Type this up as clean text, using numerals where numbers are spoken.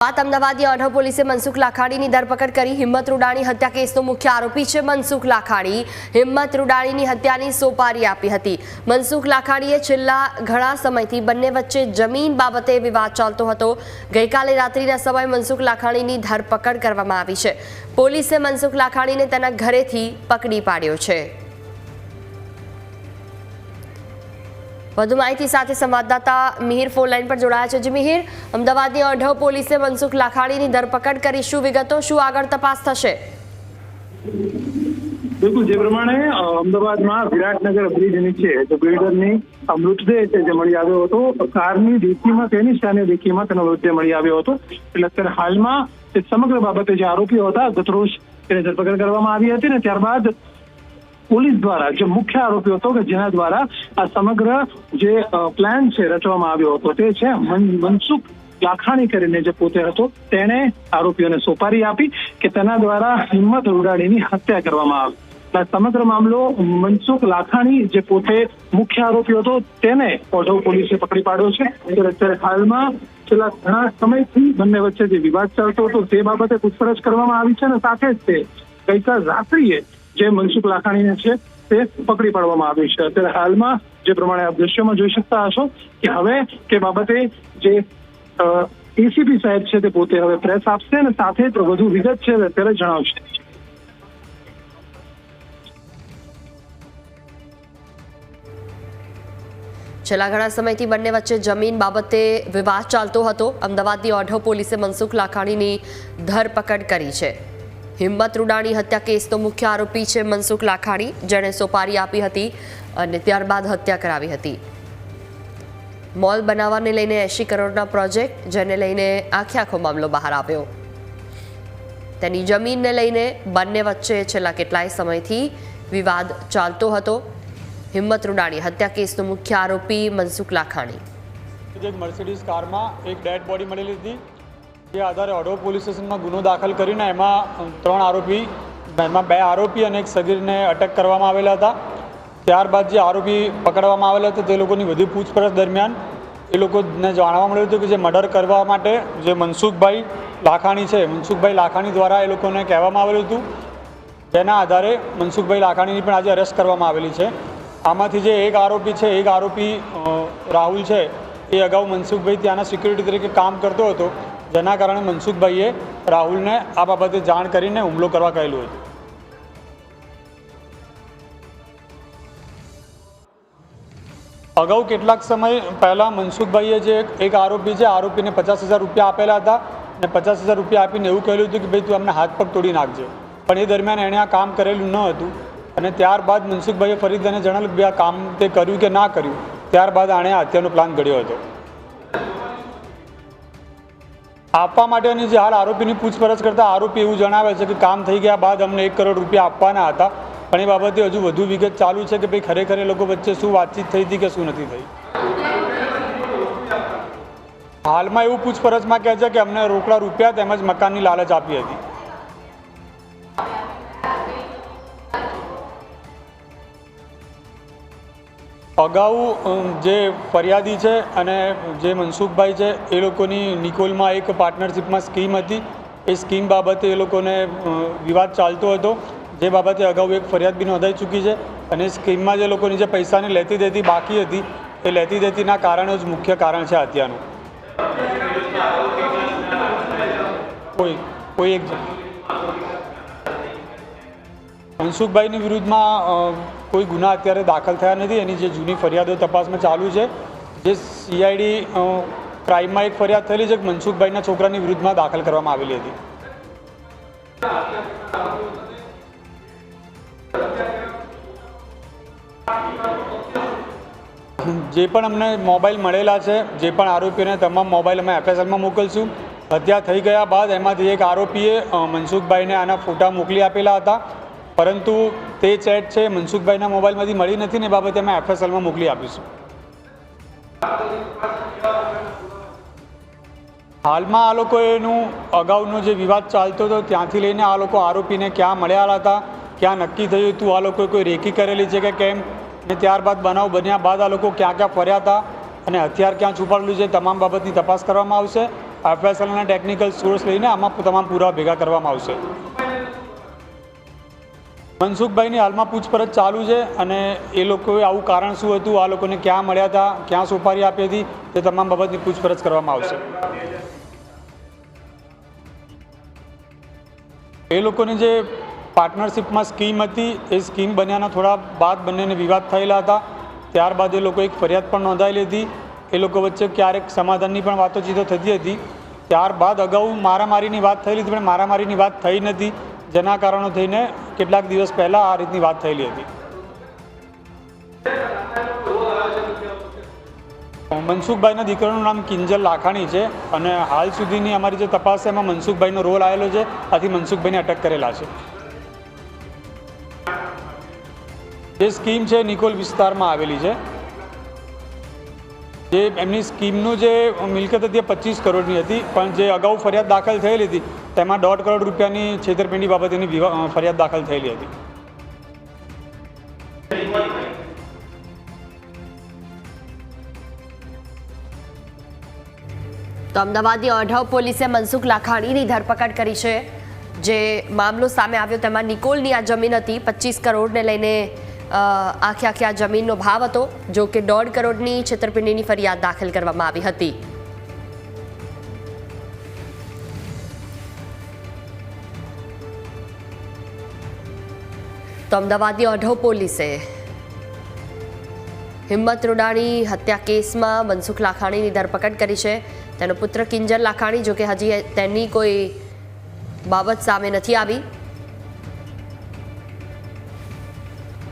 અમદાવાદની અઢવ પોલીસે મનસુખ લાખાણીની ધરપકડ કરી। હિંમત રૂડાણી હત્યા કેસનો મુખ્ય આરોપી છે મનસુખ લાખાણી। હિંમત રૂડાણીની હત્યાની સોપારી આપી હતી। મનસુખ લાખાણીએ છેલ્લા ઘણા સમયથી બંને વચ્ચે જમીન બાબતે વિવાદ ચાલતો હતો। ગઈકાલે રાત્રિના સમયે મનસુખ લાખાણીની ધરપકડ કરવામાં આવી છે। પોલીસે મનસુખ લાખાણીને તેના ઘરેથી પકડી પાડ્યો છે। વધુ માહિતી સાથે સંવાદદાતા મિહિર ફોન લાઈન પર જોડાયા છે। મિહિર, અમદાવાદની અઢવ પોલીસે મનસુખ લાખાણીની ધરપકડ કરી, શું વિગતો, શું આગળ તપાસ થશે? બિલકુલ, જે પ્રમાણે અમદાવાદમાં વિરાટનગર બ્રિજ નીચે જે બિલ્ડરની મૃતદેહ છે જે મળી આવ્યો હતો, કારની ડિક્કીમાં, તેની સામે ડિક્કીમાં તેનો મૃતદેહ મળી આવ્યો હતો। એટલે અત્યારે હાલમાં તે સમગ્ર બાબતે જે આરોપીઓ હતા ગતરોજ તેને ધરપકડ કરવામાં આવી હતી ને ત્યારબાદ પોલીસ દ્વારા જે મુખ્ય આરોપી હતો કે જેના દ્વારા આ સમગ્ર જે પ્લાન છે રચવામાં આવ્યો હતો તે છે મનસુખ લાખાણી કરીને જે પોતે હતો, તેણે આરોપીઓને સોપારી આપી કે તેના દ્વારા હિંમત રૂડાણીની હત્યા કરવામાં આવી। સમગ્ર મામલો મનસુખ લાખાણી જે પોતે મુખ્ય આરોપી હતો તેને અઢવ પોલીસે પકડી પાડ્યો છે। અત્યારે હાલમાં છેલ્લા ઘણા સમયથી બંને વચ્ચે જે વિવાદ ચાલતો હતો તે બાબતે પૂછપરછ કરવામાં આવી છે અને સાથે જ તે ગઈકાલ રાત્રિએ જે મનસુખ લાખાણીને છે તે પકડી પાડવામાં આવ્યું છે। અત્યારે હાલમાં જે પ્રમાણે આપ દ્રશ્યોમાં જોઈ શકતા હશો કે હવે તે બાબતે જે એસીપી સાહેબ છે તે પોતે હવે પ્રેસ આપશે અને સાથે જ વધુ વિગત છે અત્યારે જણાવશે। છેલ્લા ઘણા સમયથી બંને વચ્ચે જમીન બાબતે વિવાદ ચાલતો હતો। અમદાવાદની અઢવ પોલીસે મનસુખ લાખાણીની ધરપકડ કરી છે। હિંમત રૂડાણી હત્યા કેસનો મુખ્ય આરોપી છે મનસુખ લાખાણી, જેણે સોપારી આપી હતી અને ત્યારબાદ હત્યા કરાવી હતી। મોલ બનાવવાને લઈને 80 કરોડના પ્રોજેક્ટ, જેને લઈને આખો મામલો બહાર આવ્યો। તેની જમીનને લઈને બંને વચ્ચે છેલ્લા કેટલાય સમયથી વિવાદ ચાલતો હતો। હિંમત રૂડાણી હત્યા કેસનો મુખ્ય આરોપી મનસુખ લાખાણી। મર્સિડીઝ કારમાં એક ડેડ બોડી મળેલી હતી, જે આધારે અઢવ પોલીસ સ્ટેશનમાં ગુનો દાખલ કરીને એમાં 3 આરોપી, એમાં 2 આરોપી અને એક સગીરને અટક કરવામાં આવેલા હતા। ત્યારબાદ જે આરોપી પકડવામાં આવેલા હતા તે લોકોની વધુ પૂછપરછ દરમિયાન એ લોકોને જાણવા મળ્યું હતું કે જે મર્ડર કરવા માટે જે મનસુખભાઈ લાખાણી છે, મનસુખભાઈ લાખાણી દ્વારા એ લોકોને કહેવામાં આવેલું હતું। તેના આધારે મનસુખભાઈ લાખાણીની પણ આજે અરેસ્ટ કરવામાં આવેલી છે। આમાંથી જે એક આરોપી છે, એક આરોપી રાહુલ છે, એ અગાઉ મનસુખભાઈ ત્યાંના સિક્યુરિટી તરીકે કામ કરતો હતો, જેના કારણે મનસુખભાઈએ રાહુલને આ બાબતે જાણ કરીને હુમલો કરવા કહેલું હતું। અગાઉ કેટલાક સમય પહેલાં મનસુખભાઈએ જે એક આરોપી છે, આરોપીને 50,000 રૂપિયા આપેલા હતા અને 50,000 રૂપિયા આપીને એવું કહેલું હતું કે ભાઈ તું અમને હાથ પગ તોડી નાખજે, પણ એ દરમિયાન એણે આ કામ કરેલું ન હતું અને ત્યારબાદ મનસુખભાઈએ ફરી તેને જણાવ્યું કે આ કામ તે કર્યું કે ના કર્યું। ત્યારબાદ આણે હત્યાનો પ્લાન ઘડ્યો હતો। આપવા માટેની જે હાલ આરોપીની પૂછપરછ કરતા આરોપી એવું જણાવે છે કે કામ થઈ ગયા બાદ અમને 1 કરોડ રૂપિયા આપવાના હતા, પણ એ બાબતે હજુ વધુ વિગત ચાલુ છે કે ભાઈ ખરેખર એ લોકો વચ્ચે શું વાતચીત થઈ હતી કે શું નથી થઈ। હાલમાં એવું પૂછપરછમાં કહે છે કે અમને રોકડા રૂપિયા તેમજ મકાનની લાલચ આપી હતી। અગાઉ જે ફરિયાદી છે અને જે મનસુખભાઈ છે એ લોકોની નિકોલમાં એક પાર્ટનરશિપમાં સ્કીમ હતી। એ સ્કીમ બાબતે એ લોકોને વિવાદ ચાલતો હતો, જે બાબતે અગાઉ એક ફરિયાદ બી નોંધાઈ ચૂકી છે અને સ્કીમમાં જે લોકોની જે પૈસાની લેતી દેતી બાકી હતી એ લેતી દેતીના કારણે જ મુખ્ય કારણ છે હત્યાનું। કોઈ એક મનસુખભાઈની વિરુદ્ધમાં કોઈ ગુના અત્યારે દાખલ થયા નથી। એની જે જૂની ફરિયાદો તપાસમાં ચાલુ છે। જે CID ક્રાઇમમાં એક ફરિયાદ થયેલી છે કે મનસુખભાઈના છોકરાની વિરુદ્ધમાં દાખલ કરવામાં આવેલી હતી। જે પણ અમને મોબાઈલ મળેલા છે, જે પણ આરોપીઓને તમામ મોબાઈલ અમે FSLમાં મોકલશું। હત્યા થઈ ગયા બાદ એમાંથી એક આરોપીએ મનસુખભાઈને આના ફોટા મોકલી આપેલા હતા, પરંતુ તે ચેટ છે મનસુખભાઈના મોબાઈલમાંથી મળી નથી ને એ બાબતે અમે FSLમાં મોકલી આપીશું। હાલમાં આ લોકોનું અગાઉનો જે વિવાદ ચાલતો હતો ત્યાંથી લઈને આ લોકો આરોપીને ક્યાં મળ્યા હતા, ક્યાં નક્કી થયું હતું, આ લોકોએ કોઈ રેકી કરેલી છે કે કેમ, ને ત્યારબાદ બનાવ બન્યા બાદ આ લોકો ક્યાં ક્યાં ફર્યા હતા અને હથિયાર ક્યાં છુપાડેલું છે, તમામ બાબતની તપાસ કરવામાં આવશે FSLના ટેકનિકલ સોર્સ લઈને આમાં તમામ પુરાવા ભેગા કરવામાં આવશે. મનસુખભાઈની હાલમાં પૂછપરછ ચાલુ છે અને એ લોકોએ આવું કારણ શું હતું, આ લોકોને ક્યાં મળ્યા હતા, ક્યાં સોપારી આપી હતી, તે તમામ બાબતની પૂછપરછ કરવામાં આવશે. એ લોકોની જે પાર્ટનરશિપમાં સ્કીમ હતી એ સ્કીમ બન્યાના થોડા બાદ બંનેને વિવાદ થયેલા હતા. ત્યારબાદ એ લોકો એક ફરિયાદ પણ નોંધાયેલી હતી. એ લોકો વચ્ચે ક્યારેક સમાધાનની પણ વાતોચીતો થતી હતી. ત્યારબાદ અગાઉ મારામારીની વાત થયેલી હતી, પણ મારામારીની વાત થઈ નથી, જેના કારણો થઈને કેટલાક દિવસ પહેલાં આ રીતની વાત થયેલી હતી. મનસુખભાઈના દીકરાનું નામ કિંજલ લાખાણી છે અને હાલ સુધીની અમારી જે તપાસ છે એમાં મનસુખભાઈનો રોલ આવેલો છે. આથી મનસુખભાઈને અટક કરેલા છે. જે સ્કીમ છે નિકોલ વિસ્તારમાં આવેલી છે. જે એમની સ્કીમનું જે મિલકત હતી એ 25 કરોડની હતી, પણ જે અગાઉ ફરિયાદ દાખલ થયેલી હતી તેમાં 1.5 કરોડ રૂપિયાની છેતરપિંડી બાબતેની ફરિયાદ દાખલ થયેલી હતી. તો અમદાવાદની ઓઢવ પોલીસે મનસુખ લાખાણીની ધરપકડ કરી છે. જે મામલો સામે આવ્યો તેમાં નિકોલની આ જમીન હતી. 25 કરોડને લઈને આખી આ જમીનનો ભાવ હતો, જો કે 1.5 કરોડની છેતરપિંડીની ફરિયાદ દાખલ કરવામાં આવી હતી. તો અમદાવાદની ઓઢવ પોલીસે હિંમત રૂડાણી હત્યા કેસમાં મનસુખ લાખાણીની ધરપકડ કરી છે. તેનો પુત્ર કિંજલ લાખાણી, જો કે હજી તેની કોઈ બાબત સામે નથી આવી.